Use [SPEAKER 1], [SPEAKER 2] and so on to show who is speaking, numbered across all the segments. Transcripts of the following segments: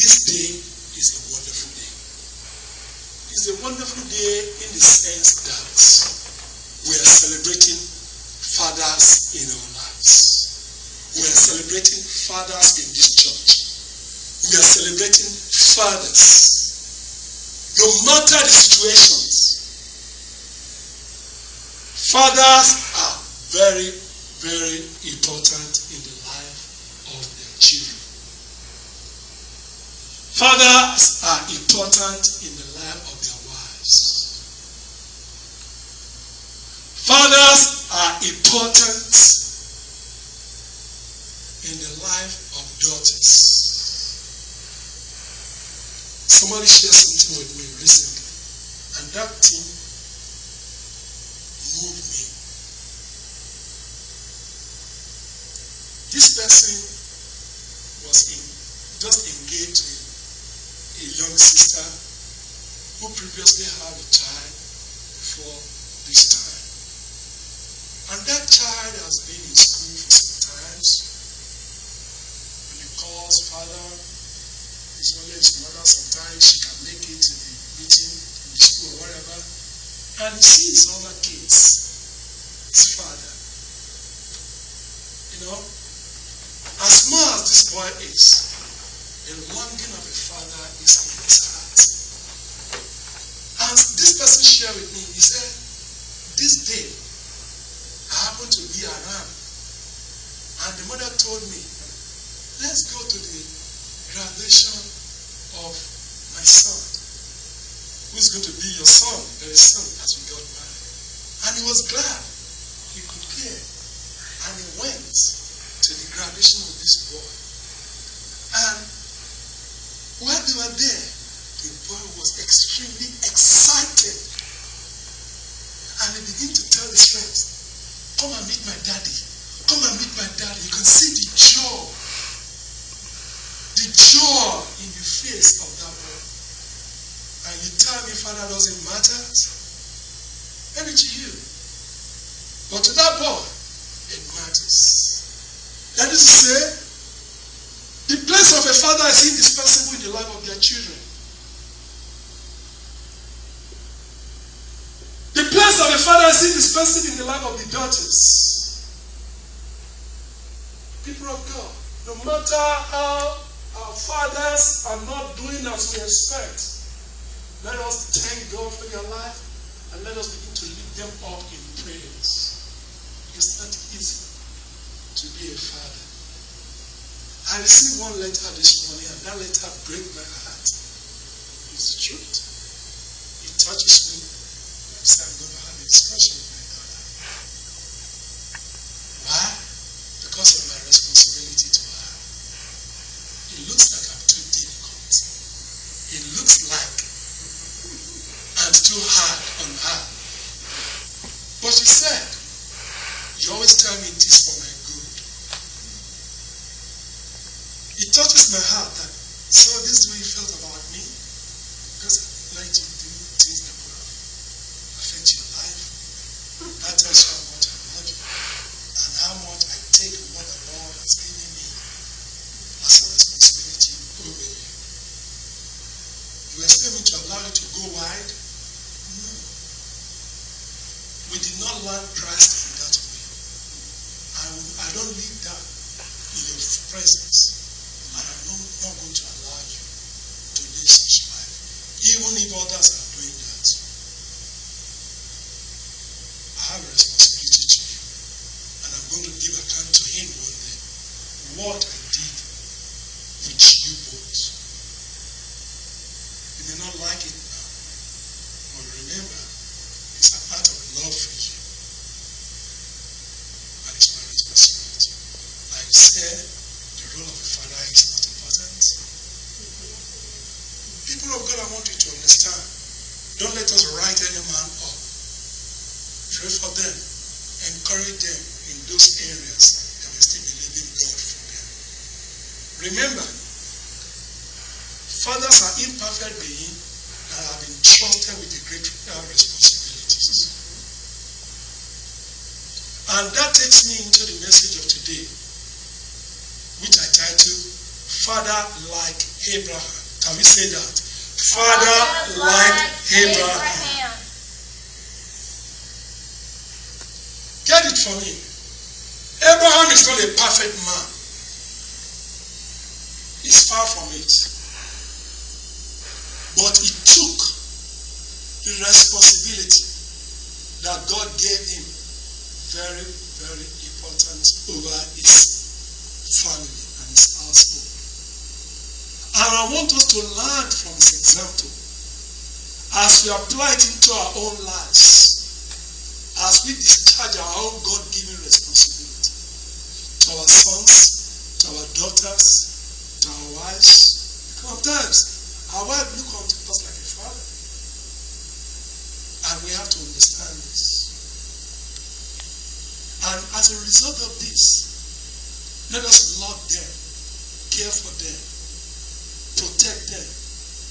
[SPEAKER 1] this day is a wonderful day. It's a wonderful day in the sense that we are celebrating fathers in our lives. We are celebrating fathers in this church. We are celebrating fathers. No matter the situations, fathers are very, very important in the life of their children. Fathers are important in the life of their wives. Fathers are important in the life of daughters. Somebody shared something with me recently, and that thing moved me. This person was just engaged with a young sister who previously had a child before this time. And that child has been in school for some times. When he calls father, his only his mother, sometimes she can make it to the meeting in the school or whatever. And he sees other kids, his father. You know, as small as this boy is, the longing of a father is in his heart. And this person shared with me, he said, this day, I happened to be around. And the mother told me, let's go to the graduation of my son, who's going to be your son very soon as we got married. And he was glad he could hear. And he went to the graduation of this boy. And while they were there, the boy was extremely excited. And he began to tell his friends, come and meet my daddy. Come and meet my daddy. You can see the joy in the face of that boy. And you tell me father doesn't matter? Maybe to you. But to that boy, it matters. That is to say, the place of a father is indispensable in the life of their children. The place of a father is indispensable in the life of the daughters. People of God, no matter how our fathers are not doing as we expect, let us thank God for their life and let us begin to lift them up in prayers. It's not easy to be a father. I received one letter this morning, and that letter breaks my heart. It's the truth. It touches me. I say I'm going to have a discussion with my daughter. Why? Because of my responsibility to her. It looks like I'm too difficult. It looks like I'm too hard on her. But she said, you always tell me it is for my good. It touches my heart that, so this is the way you felt about me? Because I like to do things that will affect your life. That tells you how much I love you and how much I take what the Lord has given me as a responsibility over you. You expect me to allow you to go wide? No. We did not learn Christ in that way. I don't need that in your presence. And I'm not going to allow you to live such life, even if others are doing that. I have a responsibility to you, and I'm going to give account to him one day what I did with you both. You may not like it now, but remember, it's a part of love for you, and it's my responsibility. Like I said, the role of a father is not important. People of God, I want you to understand. Don't let us write any man up. Pray for them. Encourage them in those areas that we still believe in God for them. Remember, fathers are imperfect beings that have been trusted with the great responsibilities. And that takes me into the message of today, which I titled father like Abraham. Can we say that? Father like Abraham. Get it for me. Abraham is not a perfect man. He's far from it. But he took the responsibility that God gave him, very, very important, over his family and his household. And I want us to learn from this example as we apply it into our own lives, as we discharge our own God-given responsibility to our sons, to our daughters, to our wives. Sometimes our wife look up to us like a father, and we have to understand this. And as a result of this, let us love them, care for them, protect them,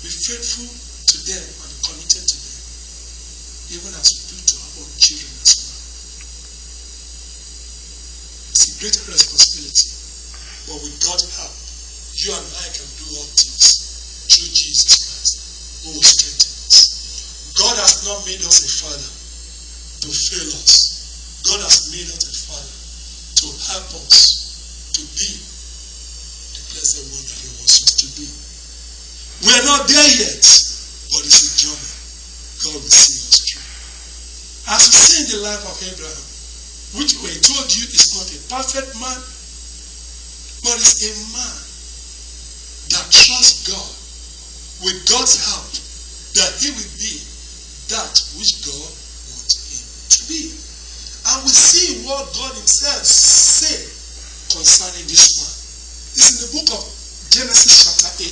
[SPEAKER 1] be faithful to them, and be committed to them, even as we do to our own children as well. It's a great responsibility, but with God's help, you and I can do all things through Jesus Christ, who will strengthen us. God has not made us a father to fail us. God has made us a father to help us to be the blessed one that He wants us to be. We are not there yet, but it's a journey. God will see us through. As we see in the life of Abraham, which we told you is not a perfect man, but is a man that trusts God with God's help, that he will be that which God wants him to be. And we see what God himself said concerning this man. It's in the book of Genesis chapter 18,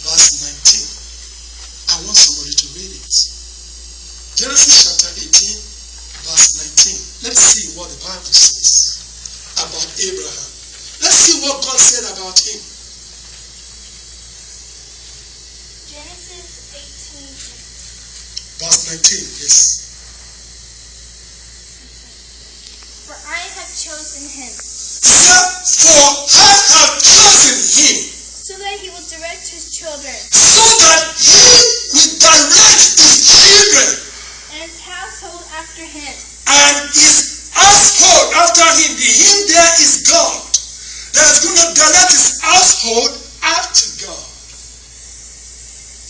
[SPEAKER 1] verse 19. I want somebody to read it. Genesis chapter 18, verse 19. Let's see what the Bible says about Abraham. Let's see what God said about him.
[SPEAKER 2] Genesis 18.
[SPEAKER 1] Verse 19, yes.
[SPEAKER 2] For I have chosen him,
[SPEAKER 1] For I have chosen him,
[SPEAKER 2] so that he will direct his children,
[SPEAKER 1] so that he will direct his children
[SPEAKER 2] and his household after him,
[SPEAKER 1] and his household after him. The him there is God. That is going to direct his household after God.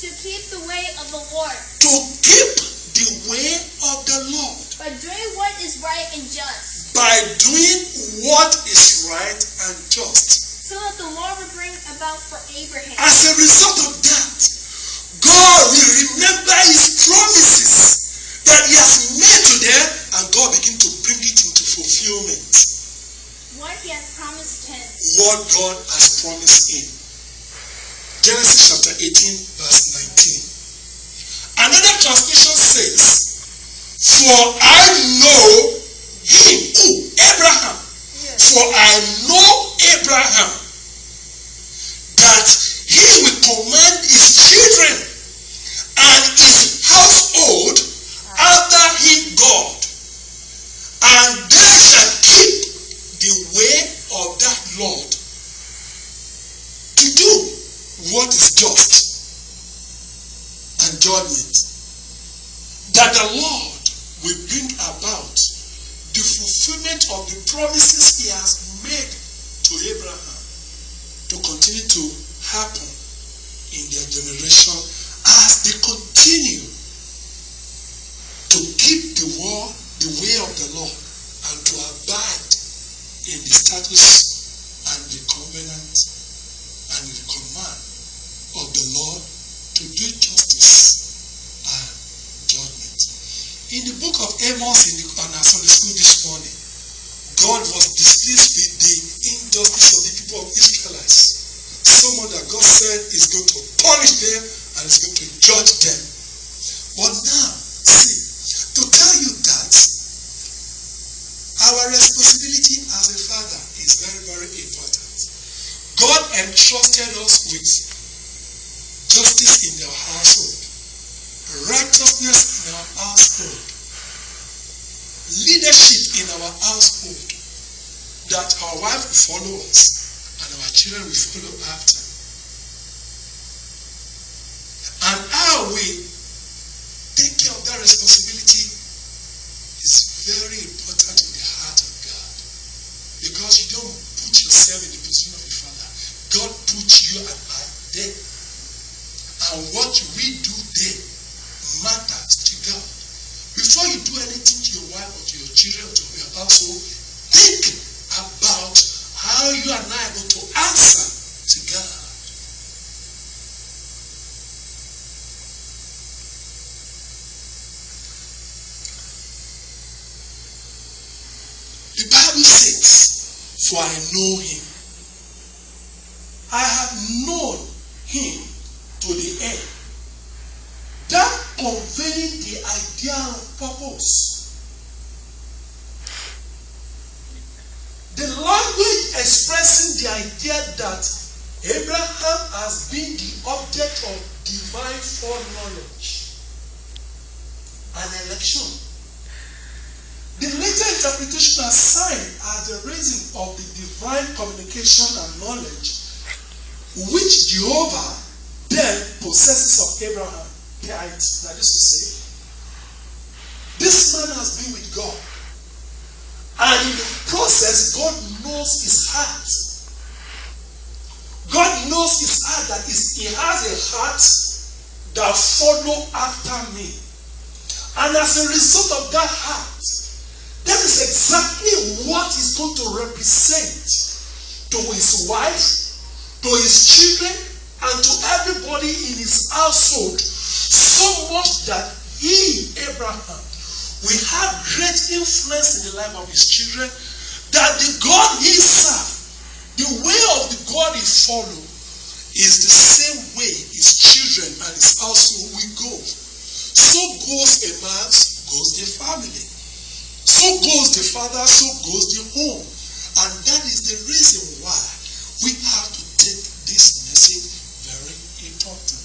[SPEAKER 2] to keep the way of the Lord,
[SPEAKER 1] To keep the way of the Lord.
[SPEAKER 2] by doing what is right and just,
[SPEAKER 1] By doing what is right and just.
[SPEAKER 2] so that the Lord will bring about for Abraham
[SPEAKER 1] As a result of that, God will remember his promises that he has made to them, and God begin to bring it into fulfillment.
[SPEAKER 2] what he has promised him.
[SPEAKER 1] What God has promised him. Genesis chapter 18, verse 19. Another translation says, for I know him, who? Abraham.
[SPEAKER 2] Yes.
[SPEAKER 1] For I know Abraham, that he will command his children and his household after him God, and they shall keep the way of that Lord, to do what is just and judgment, that the Lord will bring about the fulfillment of the promises he has made to Abraham to continue to happen in their generation as they continue to keep the way of the Lord and to abide in the status and the covenant and the command of the Lord to do justice and judgment. In the book of Amos on our Sunday school this morning, God was displeased with the injustice of the people of Israelites. So much that God said is going to punish them and is going to judge them. But now, see, to tell you that our responsibility as a father is very, very important. God entrusted us with justice in our household, righteousness in our household, leadership in our household, that our wife will follow us, and our children will follow after. And how we take care of that responsibility is very important in the heart of God. Because you don't put yourself in the position of a father. God put you and I there. And what we do there matters to God. Before you do anything to your wife or to your children or to your household, think about how you and I are going to answer to God. The Bible says, for I know him. I have known him to the end. That conveying the idea of purpose. The language expressing the idea that Abraham has been the object of divine foreknowledge and election. The later interpretation assigned as the reason of the divine communication and knowledge which Jehovah then possesses of Abraham. That is to say, this man has been with God, and in the process, God knows his heart. God knows his heart, that he has a heart that follows after me. And as a result of that heart, that is exactly what he's going to represent to his wife, to his children, and to everybody in his household. So much that he, Abraham, will have great influence in the life of his children, that the God he served, the way of the God he followed, is the same way his children and his household will go. So goes a man, so goes the family. So goes the father, so goes the home. And that is the reason why we have to take this message very important.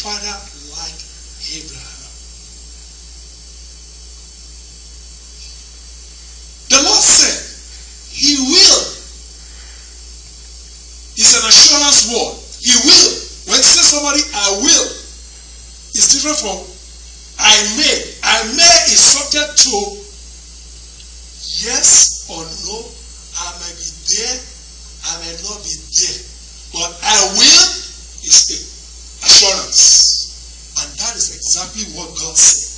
[SPEAKER 1] Father like Abraham. The Lord said, he will. It's an assurance word. He will. When you say somebody, I will, it's different from I may. I may is subject to yes or no. I may be there, I may not be there. But I will is the assurance. And that is exactly what God said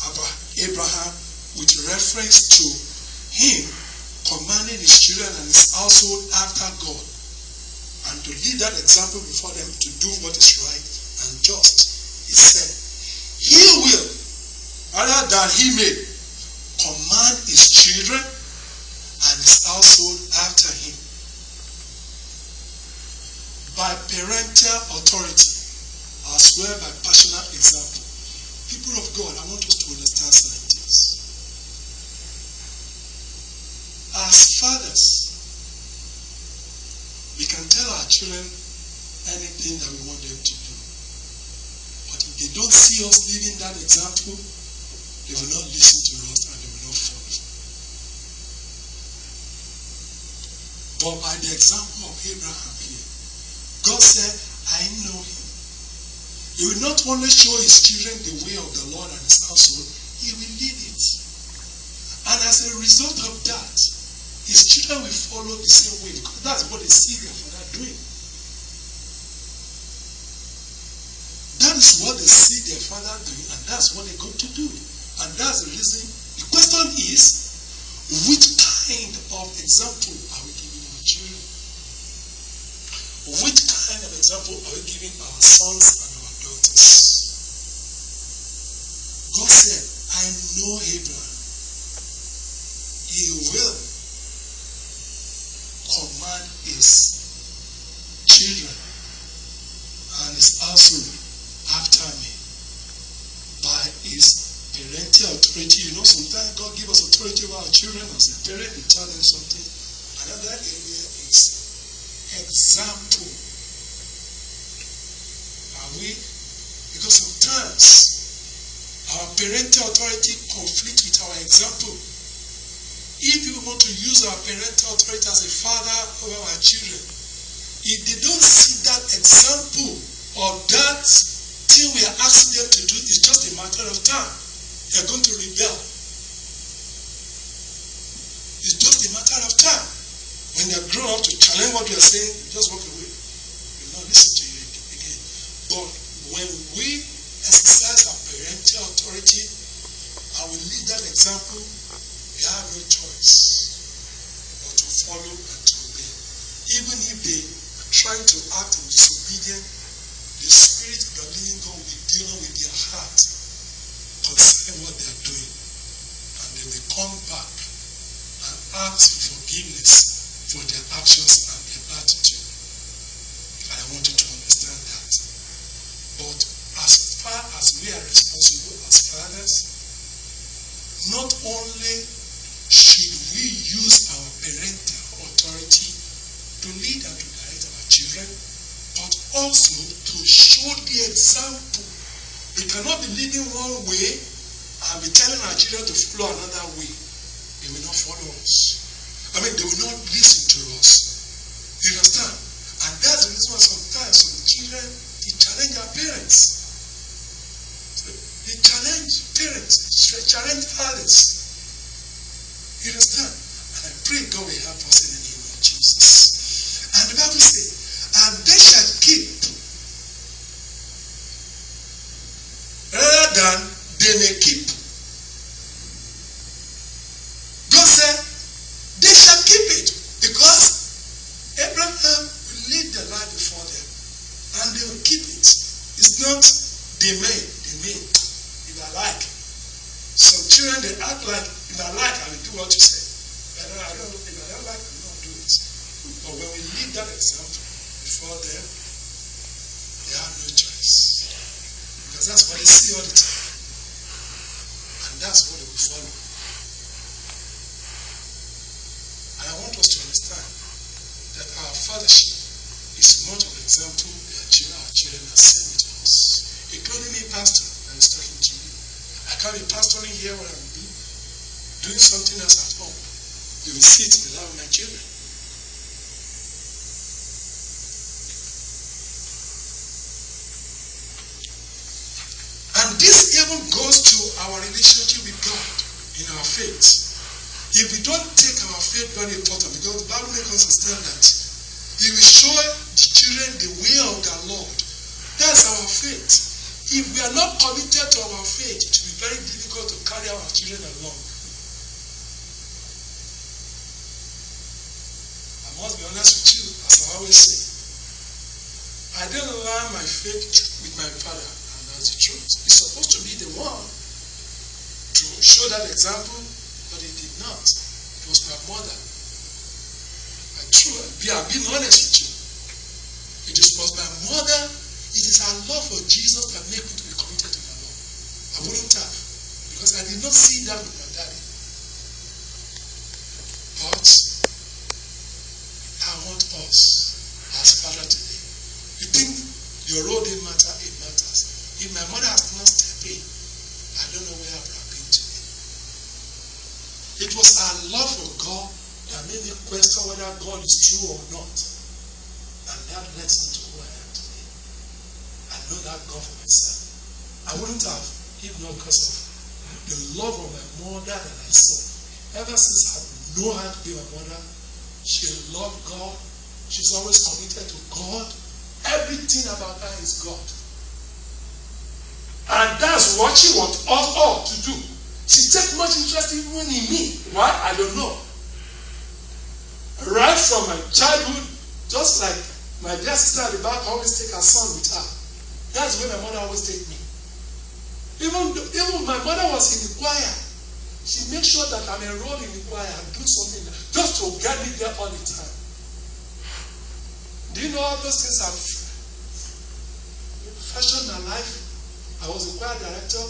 [SPEAKER 1] about Abraham with reference to him commanding his children and his household after God, and to lead that example before them to do what is right and just. He said, he will, rather than he may, command his children and his household after him by parental authority as well by personal example. People of God, I want us to understand certain things. As fathers, we can tell our children anything that we want them to do. But if they don't see us living that example, they will not listen to us and they will not follow. But by the example of Abraham here, God said, I know him. He will not only show his children the way of the Lord and his household, he will lead it. And as a result of that, his children will follow the same way, because that's what they see their father doing. That is what they see their father doing, and that's what they're going to do. And that's the reason. The question is, which kind of example are we giving our children? Which kind of example are we giving our sons and our daughters? God said, I know Abraham. He will command his children and his household after me by his parental authority. You know, sometimes God gives us authority over our children as a parent. We tell them something. Another area is example. Are we? Because sometimes our parental authority conflicts with our example. if we want to use our parental authority as a father over our children, if they don't see that example or that thing we are asking them to do, it's just a matter of time. They are going to rebel. It's just a matter of time. When they are grown up to challenge what we are saying, you just walk away. You will not listen to you again. But when we exercise our parental authority and we lead that example, we have no choice but to follow and to obey. Even if they are trying to act in disobedience, the Spirit of the living God will be dealing with their heart concerning what they are doing. And they will come back and ask for forgiveness for their actions and their attitude. And I want you to understand that. But as far as we are responsible as fathers, not only should we use our parental authority to lead and to direct our children, but also to show the example. We cannot be leading one way and be telling our children to follow another way. They will not follow us. They will not listen to us. You understand? And that's the reason why sometimes some children, they challenge their parents. They challenge parents. They challenge fathers. You understand? And I pray God will help us in the name of Jesus. And the Bible says, and they shall keep, rather than they may keep. God said, they shall keep it, because Abraham will lead the life before them, and they will keep it. It's not they may, if I like. Some children, they act like, if I like, I will do what you say. But I don't know, if I don't like, I will not do it. But when we lead that example before them, they have no choice. Because that's what they see all the time. And that's what they will follow. And I want us to understand that our fathership is much of an example that our children are seeing with us. Including me, pastor, that is talking to you. I can't be pastoring here when I'm doing something else at home. You will see it in the life of my children. And this even goes to our relationship with God in our faith. If we don't take our faith very important, because the Bible makes us understand that He will show the children the way of the Lord. That's our faith. If we are not committed to our faith, it will be very difficult to carry our children along. I must be honest with you, as I always say. I didn't learn my faith with my father, and that's the truth. He's supposed to be the one to show that example, but he did not. It was my mother. I've been honest with you. It was my mother. It is her love for Jesus that made me to be committed to my Lord. I wouldn't have, because I did not see that with my daddy. But I want us as father today. You think your role didn't matter? It matters. If my mother has not stepped in, I don't know where I would have been today. It was our love for God that made me question whether God is true or not. And that led me to who I am today. I know that God for myself. I wouldn't have, if not because of the love of my mother that I saw. Ever since I know her to be my mother, she loved God. She's always committed to God. Everything about her is God. And that's what she wants us all to do. She takes much interest even in me. Why? I don't know. Right from my childhood, just like my dear sister at the back always take her son with her. That's where my mother always take me. Even my mother was in the choir. She made sure that I'm enrolled in the choir and do something just to get me there all the time. Do you know all those things have fashioned my life? I was a choir director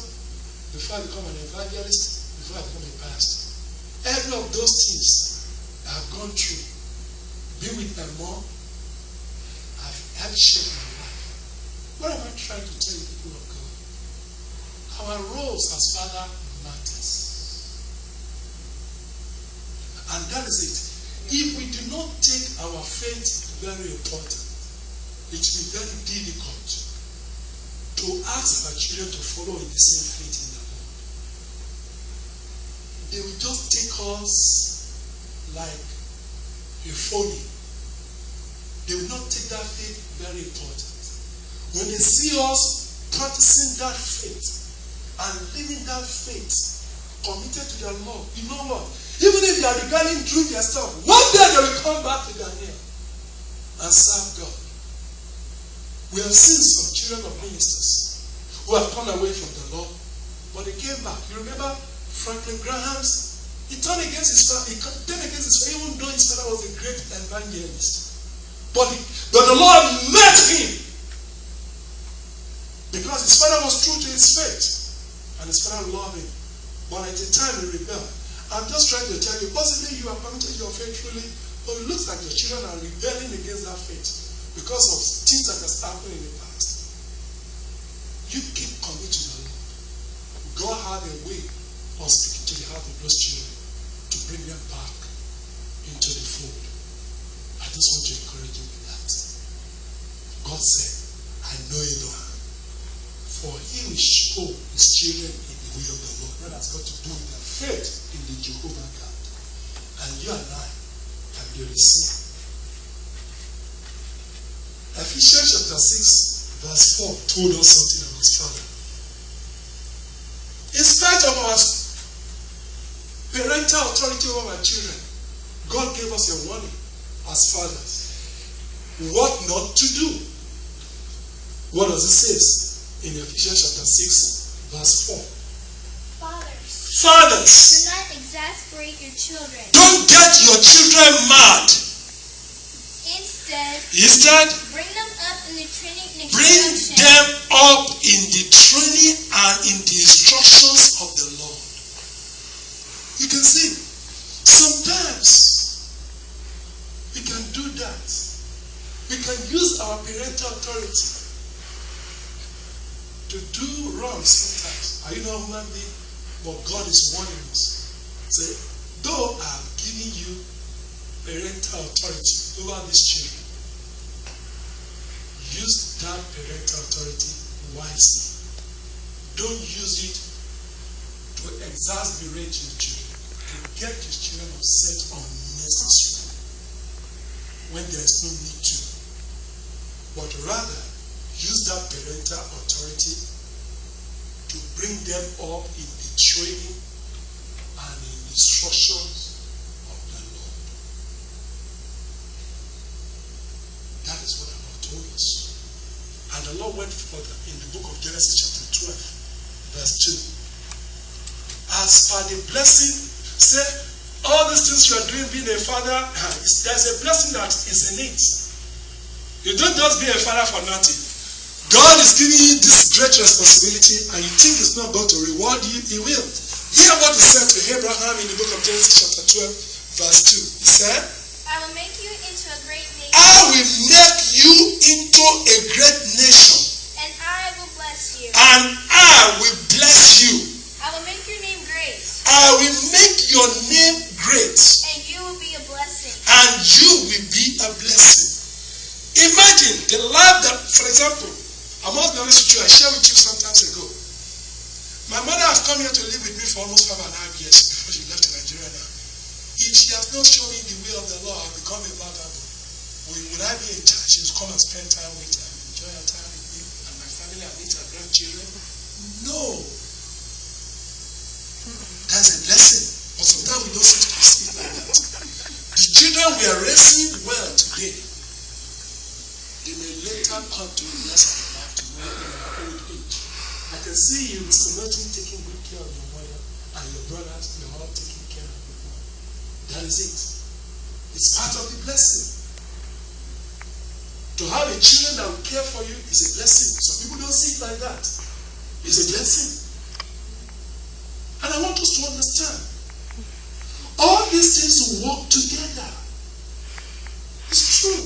[SPEAKER 1] before I become an evangelist, before I become a pastor. Every of those things I have gone through, being with my mom, have helped shape my life. What am I trying to tell you, people of God? Our roles as father matters. And that is it. If we do not take our faith very important, it will be very difficult to ask our children to follow in the same faith in the Lord. They will just take us like a phony. They will not take that faith very important. When they see us practicing that faith and living that faith committed to the Lord, you know what? Even if they are rebelling through their stuff, one day they will come back to Daniel and serve God. We have seen some children of ministers who have turned away from the Lord, but they came back. You remember Franklin Graham's? He turned against his father. He turned against his father, even though his father was a great evangelist. But the Lord met him because his father was true to his faith, and his father loved him. But at the time he rebelled. I'm just trying to tell you, possibly you have committed your faith truly, but it looks like your children are rebelling against that faith because of things that has happened in the past. You keep committed to the Lord. God had a way of speaking to the heart of those children to bring them back into the fold. I just want to encourage you with that. God said, I know Abraham, for he will show his children in the way of the Lord. That has got to do with their faith in the Jehovah God. And you and I can be received. Ephesians chapter 6 verse 4 told us something about his father. In spite of our parental authority over our children, God gave us a warning as fathers. What not to do. What does it say in Ephesians chapter 6 verse 4? Fathers,
[SPEAKER 2] do not exasperate your children.
[SPEAKER 1] Don't get your children mad.
[SPEAKER 2] Instead, bring them up in the training and instruction.
[SPEAKER 1] Bring them up in the training and in the instructions of the Lord. You can see, sometimes we can do that. We can use our parental authority to do wrong sometimes. Are you not human being? But God is warning us. Say, though I have given you parental authority over these children, use that parental authority wisely. Don't use it to exasperate your children, to get your children upset unnecessarily when there is no need to. But rather, use that parental authority to bring them up in the training and in the instructions of the Lord. That is what the Lord told us. And the Lord went further in the book of Genesis chapter 12, verse 2. As for the blessing, say, all these things you are doing being a father, there's a blessing that is in it. You don't just be a father for nothing. God is giving you this great responsibility and you think he's not going to reward you, he will. Hear what he said to Abraham in the book of Genesis chapter 12 verse 2. He said,
[SPEAKER 2] I will make you into a great nation.
[SPEAKER 1] I will make you into a great nation.
[SPEAKER 2] And I will bless you.
[SPEAKER 1] And I will bless you.
[SPEAKER 2] I will make your name great.
[SPEAKER 1] I will make your name great.
[SPEAKER 2] And you will be a blessing.
[SPEAKER 1] And you will be a blessing. Imagine the life that, for example, I must be honest with you, I shared with you some times ago. My mother has come here to live with me for almost 5.5 years before she left Nigeria now. If she has not shown me the way of the Lord, I'll become a vagabond. Would I be in charge? She will come and spend time with her, enjoy her time with me and my family and meet her grandchildren? No. That's a blessing. But sometimes we don't seem to see it like that. The children we are raising well today, they may later come to be blessed. In our old age. I can see you, Mr. Martin, taking good care of your mother and your brothers, you're all taking care of your mother. That is it. It's part of the blessing. To have a children that will care for you is a blessing. Some people don't see it like that. It's a blessing. And I want us to understand. All these things will work together. It's true.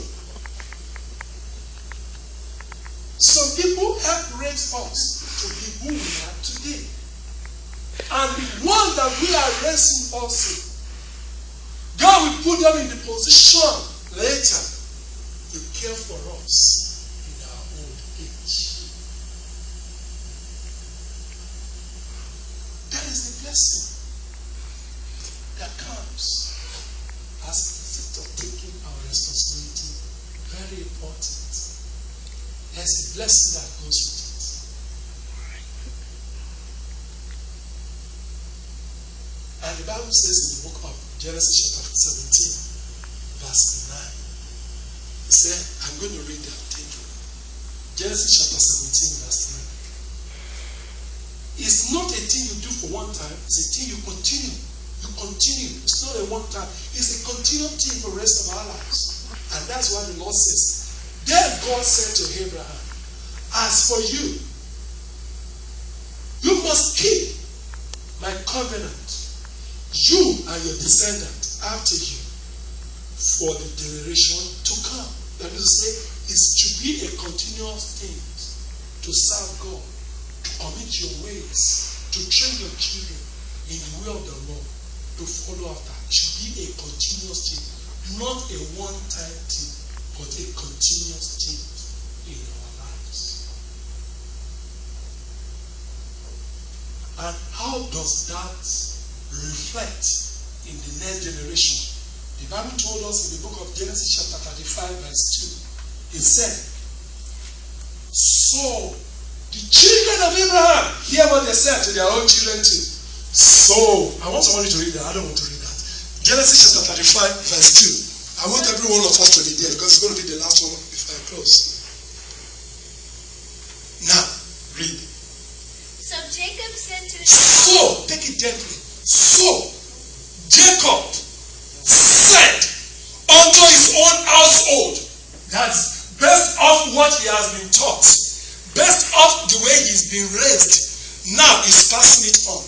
[SPEAKER 1] Some people help raise us to be who we are today. And the one that we are raising also, God will put them in the position later to care for us in our old age. That is the blessing that comes as a result of taking our responsibility. Very important. There's a blessing that goes with it. And the Bible says in the book of Genesis chapter 17, verse 9. It said, I'm going to read that. Take it. Genesis chapter 17, verse 9. It's not a thing you do for one time, it's a thing you continue. You continue. It's not a one time, it's a continual thing for the rest of our lives. And that's why the Lord says, then God said to Abraham, as for you, you must keep my covenant, you and your descendant after you, for the generation to come. That is to say, it should be a continuous thing to serve God, to commit your ways, to train your children in the way of the Lord, to follow after. It should be a continuous thing, not a one-time thing, but a continuous thing in our lives. And how does that reflect in the next generation? The Bible told us in the book of Genesis chapter 35 verse 2, it said, so the children of Abraham, hear what they said to their own children too. So, I want somebody to read that. I don't want to read that. Genesis chapter 35 verse 2. I want every one of us to be there because it's going to be the last one before I close. Now, read.
[SPEAKER 2] So Jacob said to his
[SPEAKER 1] So, take it gently. So, Jacob said unto his own household, that's best of what he has been taught, best of the way he's been raised, now he's passing it on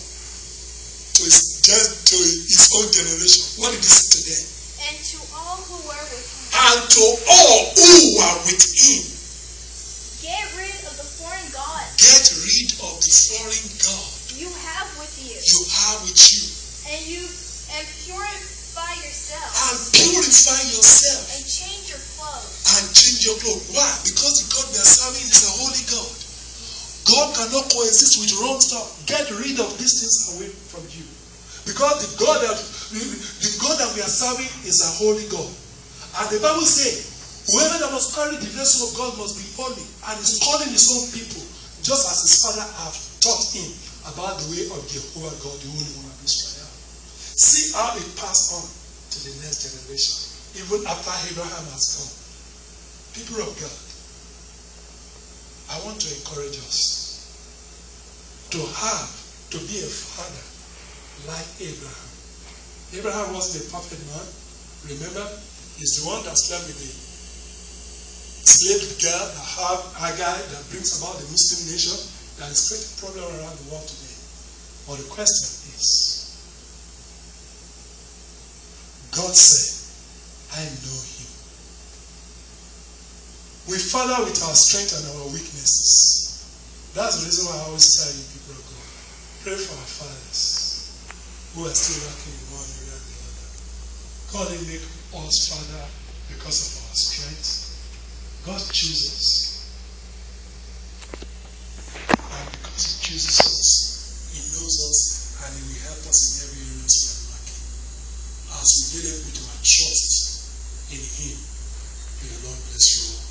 [SPEAKER 1] to his own generation. What did he say to them?
[SPEAKER 2] and to all who were with him,
[SPEAKER 1] And to all who were with him,
[SPEAKER 2] get rid of the foreign gods
[SPEAKER 1] get rid of the foreign god
[SPEAKER 2] you have with you,
[SPEAKER 1] you have with you,
[SPEAKER 2] and purify yourself,
[SPEAKER 1] and purify yourself,
[SPEAKER 2] and change your clothes.
[SPEAKER 1] and change your clothes. Why? Because the God we are serving is a holy God. God cannot coexist with wrong stuff. Get rid of these things away from you. Because the God that we are serving is a holy God. And the Bible says, whoever that must carry the vessel of God must be holy. And he's calling his own people, just as his father have taught him about the way of Jehovah God, the Holy One of Israel. See how it passed on to the next generation, even after Abraham has gone. People of God, I want to encourage us to be a father like Abraham. Abraham wasn't a perfect man. Remember, he's the one that slept with the slave girl that have Hagar, that brings about the Muslim nation, that is creating a problem around the world today. But the question is, God said, I know him. We father with our strength and our weaknesses. That's the reason why I always tell you, people of God, pray for our fathers who are still working in one area or the other. God didn't make us father because of our strength. God chooses. And because he chooses us, he knows us, and he will help us in every area we are working. As we really put our trust in him, may the Lord bless you all.